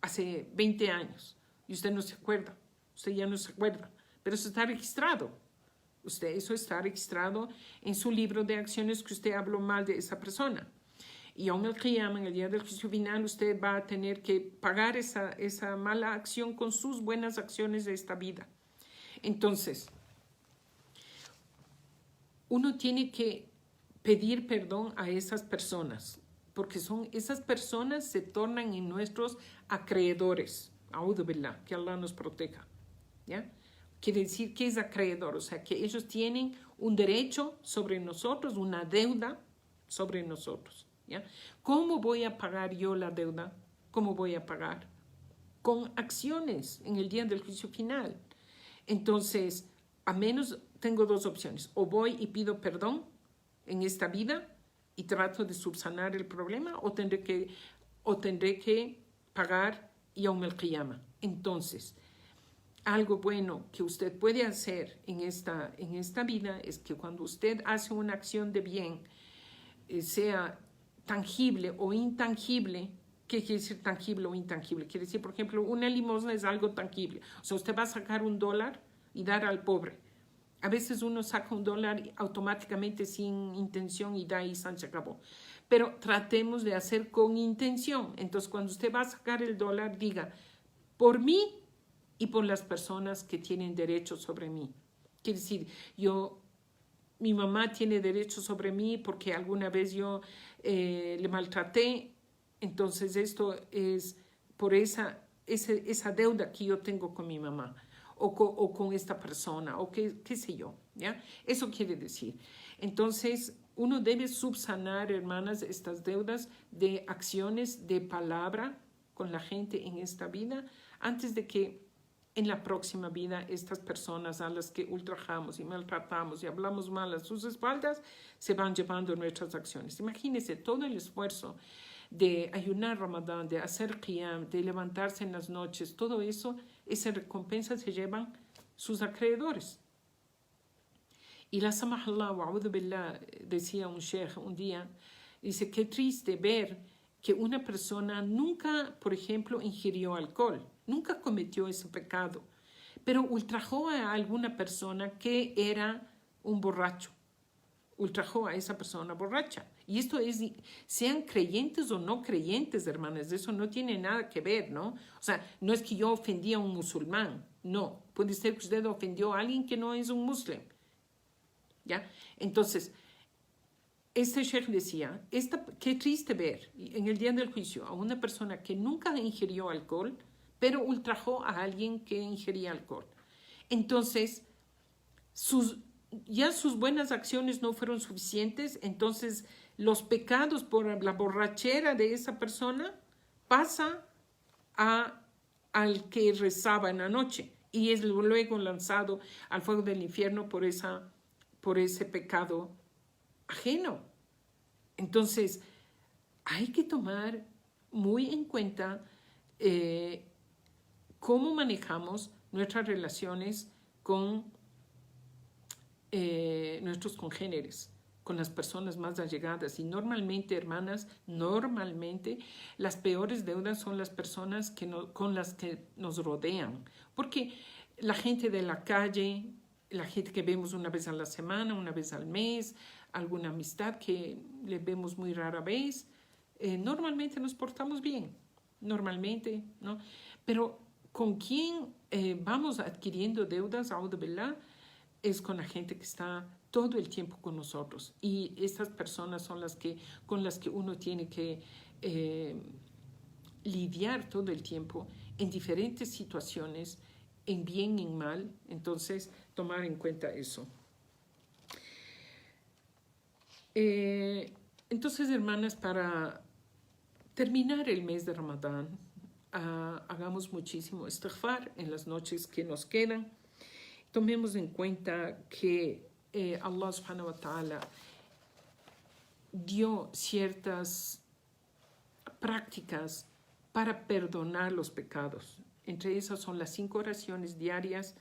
hace 20 años y usted no se acuerda, usted ya no se acuerda, pero eso está registrado. Eso está registrado en su libro de acciones que usted habló mal de esa persona. Y aún el Qiyam, en el día del juicio final, usted va a tener que pagar esa mala acción con sus buenas acciones de esta vida. Entonces, uno tiene que pedir perdón a esas personas, porque esas personas se tornan en nuestros acreedores. A'udhu billah, que Allah nos proteja. ¿Ya? Quiere decir que es acreedor, o sea, que ellos tienen un derecho sobre nosotros, una deuda sobre nosotros. ¿Ya? ¿Cómo voy a pagar yo la deuda? ¿Cómo voy a pagar? Con acciones en el día del juicio final. Entonces, a menos tengo dos opciones. O voy y pido perdón en esta vida y trato de subsanar el problema, o tendré que pagar Yawm al-Qiyamah. Entonces, algo bueno que usted puede hacer en esta vida es que cuando usted hace una acción de bien, sea tangible o intangible. ¿Qué quiere decir tangible o intangible? Quiere decir, por ejemplo, una limosna es algo tangible. O sea, usted va a sacar $1 y dar al pobre. A veces uno saca $1 automáticamente sin intención y da y se acabó. Pero tratemos de hacer con intención. Entonces, cuando usted va a sacar el $1, diga, por mí y por las personas que tienen derecho sobre mí. Quiere decir, mi mamá tiene derecho sobre mí porque alguna vez yo le maltraté. Entonces esto es por esa deuda que yo tengo con mi mamá o con esta persona o qué sé yo, ¿ya? Eso quiere decir. Entonces uno debe subsanar, hermanas, estas deudas de acciones, de palabra con la gente en esta vida antes de que en la próxima vida estas personas a las que ultrajamos y maltratamos y hablamos mal a sus espaldas se van llevando nuestras acciones. Imagínense todo el esfuerzo de ayunar Ramadán, de hacer qiyam, de levantarse en las noches, todo eso, esa recompensa se llevan sus acreedores. Y la samahallah wa a'udhu billah, decía un sheikh un día, dice, qué triste ver que una persona nunca, por ejemplo, ingirió alcohol, nunca cometió ese pecado, pero ultrajó a alguna persona que era un borracho, ultrajó a esa persona borracha. Y esto es, sean creyentes o no creyentes, hermanas, eso no tiene nada que ver, ¿no? O sea, no es que yo ofendí a un musulmán, no. Puede ser que usted ofendió a alguien que no es un musulmán, ¿ya? Entonces, este sheikh decía, qué triste ver en el día del juicio a una persona que nunca ingirió alcohol, pero ultrajó a alguien que ingería alcohol. Entonces, ya sus buenas acciones no fueron suficientes, entonces los pecados por la borrachera de esa persona pasa al que rezaba en la noche y es luego lanzado al fuego del infierno por ese pecado ajeno. Entonces, hay que tomar muy en cuenta cómo manejamos nuestras relaciones con nuestros congéneres, con las personas más allegadas. Y normalmente, hermanas, las peores deudas son las personas con las que nos rodean. Porque la gente de la calle, la gente que vemos una vez a la semana, una vez al mes, alguna amistad que le vemos muy rara vez, normalmente nos portamos bien, normalmente, ¿no? Pero con quién vamos adquiriendo deudas, a'udhu billah, es con la gente que está todo el tiempo con nosotros. Y estas personas son con las que uno tiene que lidiar todo el tiempo en diferentes situaciones, en bien y en mal. Entonces, tomar en cuenta eso. Entonces, hermanas, para terminar el mes de Ramadán, hagamos muchísimo istighfar en las noches que nos quedan. Tomemos en cuenta que Allah subhanahu wa ta'ala dio ciertas prácticas para perdonar los pecados. Entre esas son las 5 oraciones diarias,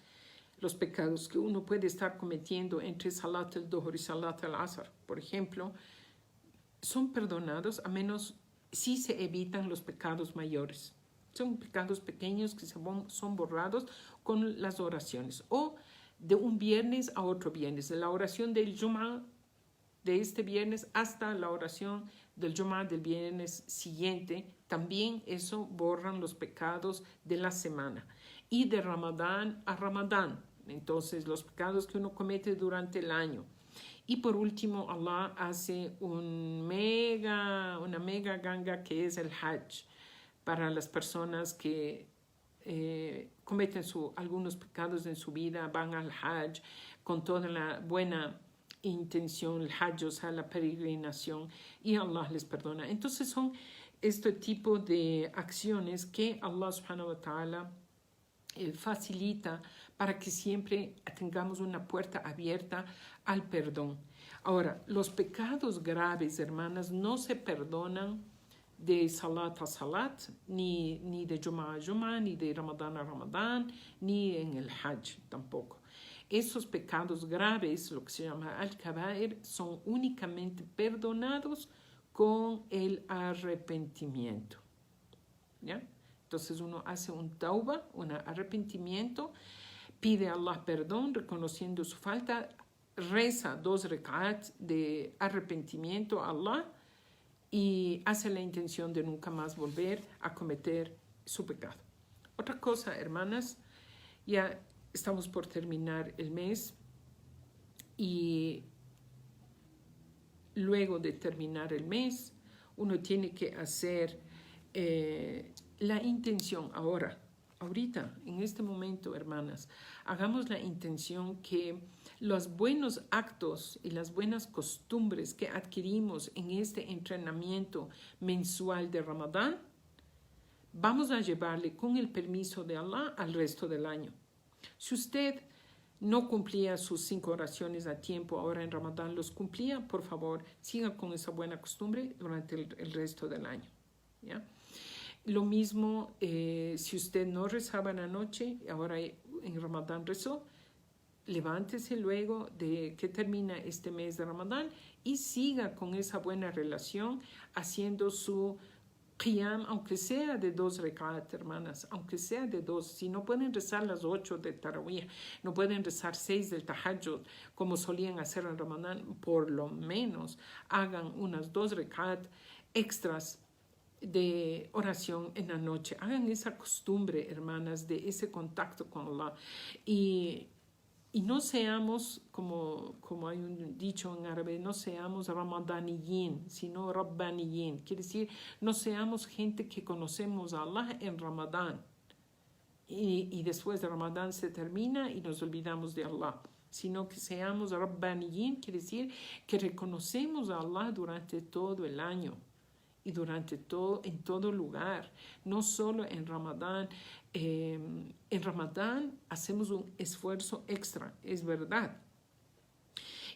los pecados que uno puede estar cometiendo entre Salat al-Duhr y Salat al-Asr, por ejemplo, son perdonados a menos si se evitan los pecados mayores. Son pecados pequeños que son borrados con las oraciones. O de un viernes a otro viernes, de la oración del Jum'ah de este viernes hasta la oración del Jum'ah del viernes siguiente. También eso borran los pecados de la semana. Y de Ramadán a Ramadán, entonces los pecados que uno comete durante el año. Y por último, Allah hace una mega ganga que es el Hajj para las personas que cometen algunos pecados en su vida, van al Hajj con toda la buena intención, el Hajj, o sea, la peregrinación, y Allah les perdona. Entonces son este tipo de acciones que Allah subhanahu wa ta'ala facilita para que siempre tengamos una puerta abierta al perdón. Ahora, los pecados graves, hermanas, no se perdonan de salat a salat, ni de Jum'ah a Jum'ah, ni de Ramadán a Ramadán, ni en el Hajj tampoco. Esos pecados graves, lo que se llama al-kabair, son únicamente perdonados con el arrepentimiento. ¿Ya? Entonces uno hace un tauba, un arrepentimiento, pide a Allah perdón reconociendo su falta, reza 2 rak'at de arrepentimiento a Allah y hace la intención de nunca más volver a cometer su pecado. Otra cosa, hermanas, ya estamos por terminar el mes y luego de terminar el mes uno tiene que hacer la intención ahorita, en este momento, hermanas, hagamos la intención que los buenos actos y las buenas costumbres que adquirimos en este entrenamiento mensual de Ramadán, vamos a llevarle con el permiso de Allah al resto del año. Si usted no cumplía sus 5 oraciones a tiempo, ahora en Ramadán los cumplía, por favor, siga con esa buena costumbre durante el resto del año. ¿Ya? Lo mismo, si usted no rezaba en la noche, ahora en Ramadán rezó, levántese luego de que termina este mes de Ramadán y siga con esa buena relación haciendo su qiyam, aunque sea de 2 rak'at, hermanas, aunque sea de 2. Si no pueden rezar las 8 de Tarawih, no pueden rezar 6 del Tahajjud, como solían hacer en Ramadán, por lo menos hagan unas 2 rak'at extras de oración en la noche. Hagan esa costumbre, hermanas, de ese contacto con Allah. Y no seamos, como hay un dicho en árabe, no seamos ramadaniyin, sino rabbaniyin. Quiere decir, no seamos gente que conocemos a Allah en Ramadán. Y después de Ramadán se termina y nos olvidamos de Allah. Sino que seamos rabbaniyin, quiere decir que reconocemos a Allah durante todo el año. Y en todo lugar, no solo en Ramadán. En Ramadán hacemos un esfuerzo extra, es verdad.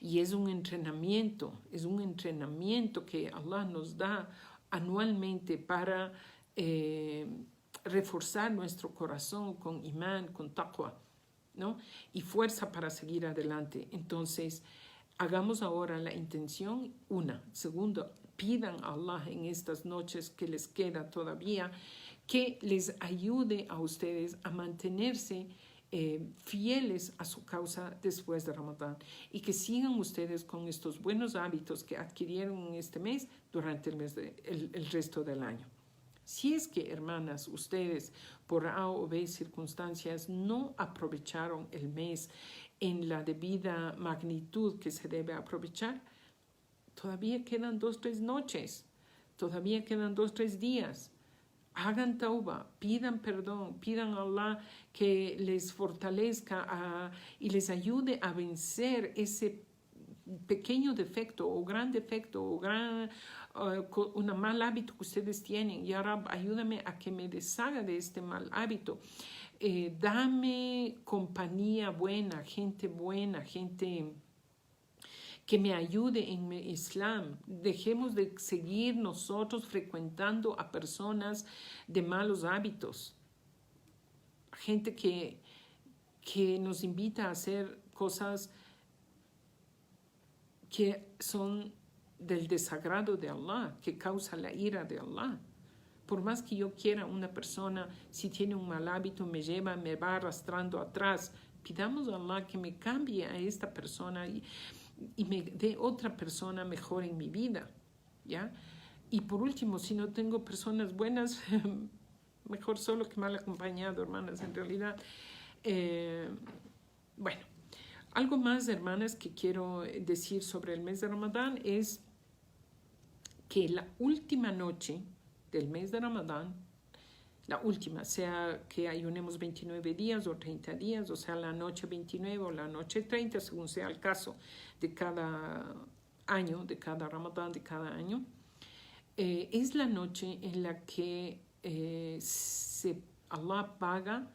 Y es un entrenamiento que Allah nos da anualmente para reforzar nuestro corazón con imán, con taqwa, ¿no? Y fuerza para seguir adelante. Entonces, hagamos ahora la intención, Segundo, pidan a Allah en estas noches que les queda todavía, que les ayude a ustedes a mantenerse fieles a su causa después de Ramadán y que sigan ustedes con estos buenos hábitos que adquirieron en este mes durante el resto del año. Si es que, hermanas, ustedes por A o B circunstancias no aprovecharon el mes en la debida magnitud que se debe aprovechar, todavía quedan 2-3 noches, todavía quedan 2-3 días. Hagan tauba, pidan perdón, pidan a Allah que les fortalezca y les ayude a vencer ese pequeño defecto o gran defecto o un mal hábito que ustedes tienen. Ya Rab, ayúdame a que me deshaga de este mal hábito. Dame compañía buena, gente que me ayude en mi Islam. Dejemos de seguir nosotros frecuentando a personas de malos hábitos. Gente que nos invita a hacer cosas que son del desagrado de Allah, que causa la ira de Allah. Por más que yo quiera una persona, si tiene un mal hábito, me va arrastrando atrás, pidamos a Allah que me cambie a esta persona y me dé otra persona mejor en mi vida, ¿ya? Y por último, si no tengo personas buenas, mejor solo que mal acompañado, hermanas, en realidad. Bueno, algo más, hermanas, que quiero decir sobre el mes de Ramadán es que la última noche del mes de Ramadán, la última, sea que ayunemos 29 días o 30 días, o sea, la noche 29 o la noche 30, según sea el caso de cada año, de cada Ramadán, de cada año, es la noche en la que Allah paga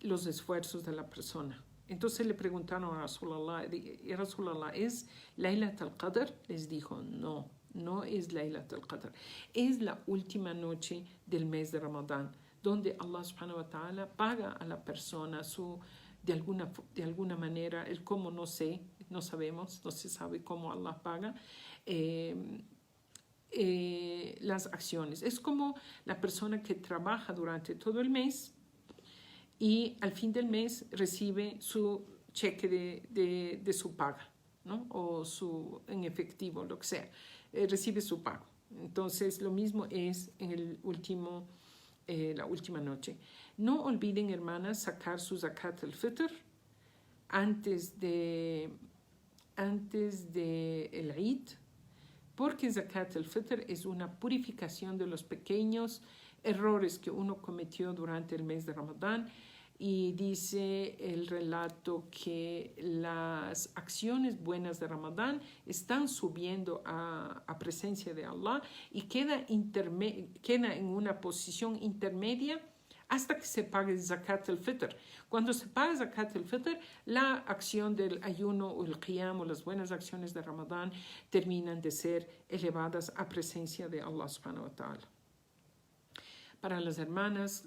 los esfuerzos de la persona. Entonces le preguntaron a Rasulallah, ¿es Laylat al-Qadr? Les dijo, no, no es Laylat al-Qadr. Es la última noche del mes de Ramadán, donde Allah subhanahu wa ta'ala paga a la persona de alguna manera, el cómo no sabemos, no se sabe cómo Allah paga, las acciones. Es como la persona que trabaja durante todo el mes y al fin del mes recibe su cheque de su paga, ¿no? O en efectivo, lo que sea, recibe su pago. Entonces, lo mismo es en la última noche. No olviden, hermanas, sacar su zakat al-fitr antes de el Eid, porque zakat al-fitr es una purificación de los pequeños errores que uno cometió durante el mes de Ramadán, y dice el relato que las acciones buenas de Ramadán están subiendo a presencia de Allah y queda en una posición intermedia hasta que se pague zakat al-fitr. Cuando se paga zakat al-fitr, la acción del ayuno o el qiyam o las buenas acciones de Ramadán terminan de ser elevadas a presencia de Allah subhanahu wa ta'ala. Para las hermanas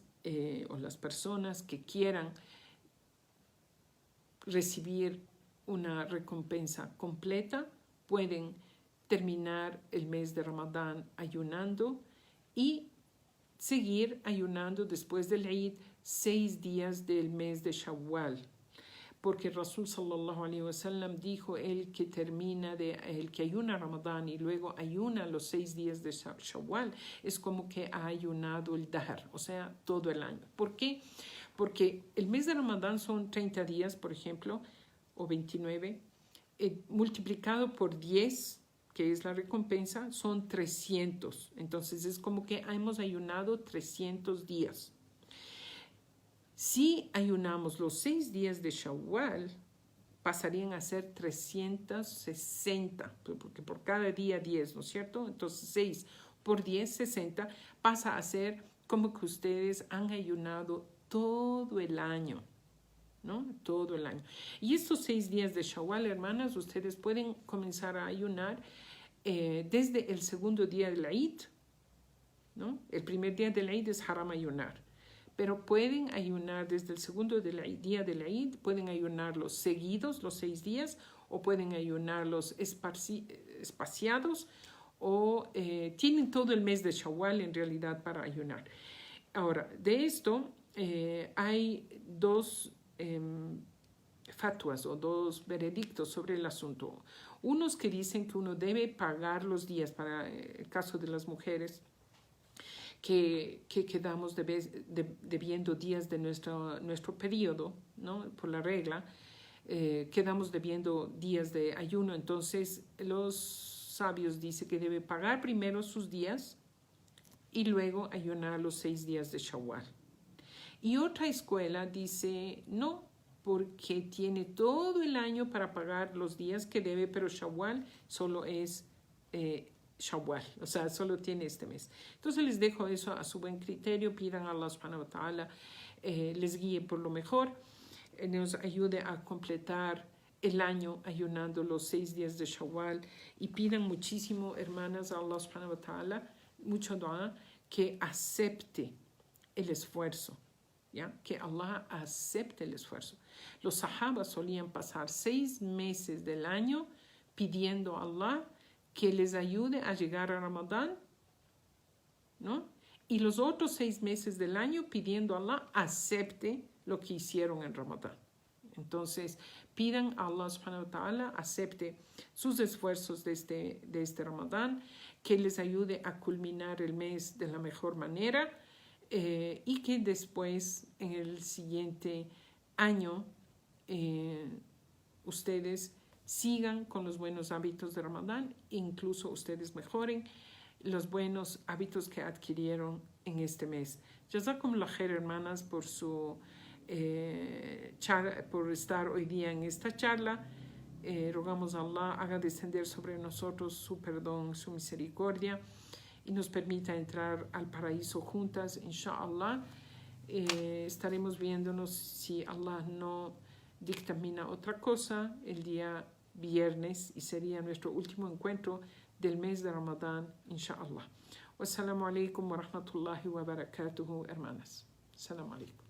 o las personas que quieran recibir una recompensa completa, pueden terminar el mes de Ramadán ayunando y seguir ayunando después del Eid 6 días del mes de Shawwal, porque Rasul sallallahu alaihi wasallam dijo, el que ayuna Ramadán y luego ayuna los 6 días de Shawwal es como que ha ayunado el dahr, o sea, todo el año. ¿Por qué? Porque el mes de Ramadán son 30 días, por ejemplo, o 29, multiplicado por 10, que es la recompensa, son 300. Entonces es como que hemos ayunado 300 días. Si ayunamos los 6 días de Shawwal, pasarían a ser 360, porque por cada día 10, ¿no es cierto? Entonces 6 por 10, 60, pasa a ser como que ustedes han ayunado todo el año, ¿no? Todo el año. Y estos 6 días de Shawwal, hermanas, ustedes pueden comenzar a ayunar desde el segundo día del Eid, ¿no? El primer día del Eid es haram ayunar, pero pueden ayunar desde el segundo día del Eid, pueden ayunarlos seguidos, los 6 días, o pueden ayunarlos espaciados, o tienen todo el mes de Shawwal en realidad para ayunar. Ahora, de esto hay 2 fatwas o 2 veredictos sobre el asunto. Unos que dicen que uno debe pagar los días, para el caso de las mujeres, que quedamos debiendo días de nuestro periodo, ¿no? Por la regla, quedamos debiendo días de ayuno. Entonces los sabios dicen que debe pagar primero sus días y luego ayunar los 6 días de Shawwal. Y otra escuela dice no, porque tiene todo el año para pagar los días que debe, pero Shawwal solo es Shawwal, o sea, solo tiene este mes. Entonces les dejo eso a su buen criterio. Pidan a Allah subhanahu wa ta'ala les guíe por lo mejor, nos ayude a completar el año ayunando los 6 días de Shawwal, y pidan muchísimo, hermanas, a Allah subhanahu wa ta'ala, mucho dua, que acepte el esfuerzo, ¿ya? Que Allah acepte el esfuerzo. Los sahabas solían pasar 6 meses del año pidiendo a Allah que les ayude a llegar a Ramadán, ¿no? Y los otros 6 meses del año pidiendo a Allah acepte lo que hicieron en Ramadán. Entonces, pidan a Allah subhanahu wa ta'ala acepte sus esfuerzos de este Ramadán, que les ayude a culminar el mes de la mejor manera y que después, en el siguiente año, ustedes sigan con los buenos hábitos de Ramadán, incluso ustedes mejoren los buenos hábitos que adquirieron en este mes. Jazakumullah khair, hermanas, por por estar hoy día en esta charla. Rogamos a Allah haga descender sobre nosotros su perdón, su misericordia y nos permita entrar al paraíso juntas, inshallah. Estaremos viéndonos, si Allah no dictamina otra cosa, el día viernes, y sería nuestro último encuentro del mes de Ramadán, inshallah. Wassalamu alaikum wa rahmatullahi wa barakatuhu, hermanas. Assalamu alaikum.